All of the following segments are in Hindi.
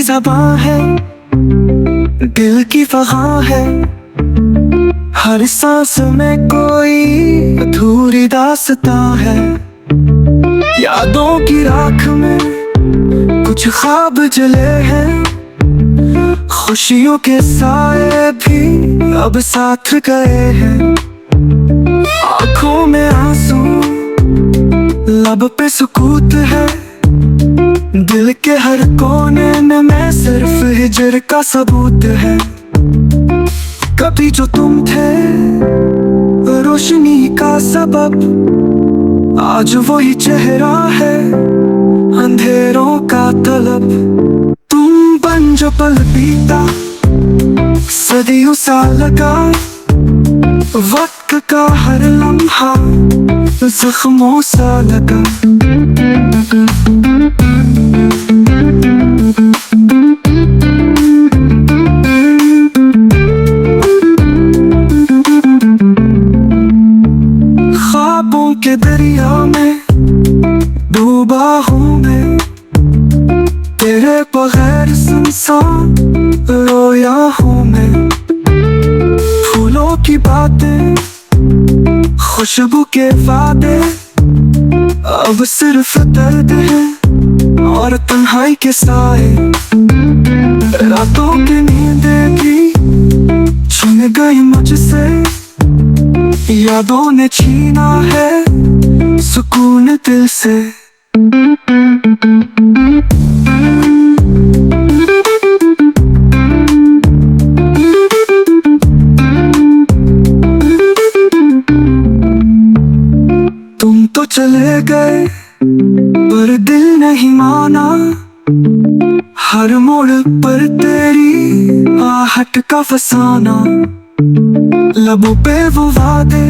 ज़बां है, दिल की फ़ग़ां है। हर सांस में कोई अधूरी दास्तां है। यादों की राख में कुछ ख्वाब जले हैं, खुशियों के साए भी अब साथ गए हैं। आँखों में आंसू, लब पे सुकूत है, दिल के हर कोने में सिर्फ हिजर का सबूत है। कभी जो तुम थे रोशनी का सबब, आज वही चेहरा है अंधेरों का तलब। तुम बन जो पल बीता सदियों सा लगा, वक्त का हर लम्हा जख्मों सा लगा। ख्वाबों के दरिया में डूबा हूँ मैं, तेरे बगैर सुनसान रोया हूँ मैं। फूलों की बातें, खुशबू के वादे, अब सिर्फ दर्द है और तन्हाई के साए। रातों की नींदें भी छीन गई मुझसे, यादों ने छीना है सुकून दिल से। तुम तो चले गए पर दिल नहीं माना, हर मोड़ पर तेरी आहट का फसाना। लबों पे वो वादे,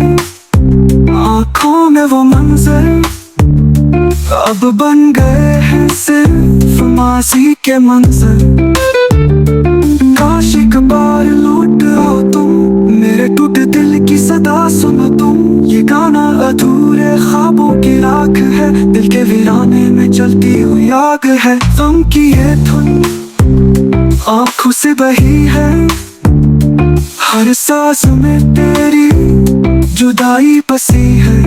आँखों में वो मंजर, अब बन गए हैं सिर्फ माजी के मंजर। काश एक बार लौट आओ तुम, मेरे टूटे दिल की सदा सुनो तुम। ये गाना अधूरे ख्वाबों की राख है, दिल के वीराने में जलती हुई आग है। गम की ये धुन आँखों से बही है, हर सांस में तेरी जुदाई बसी है।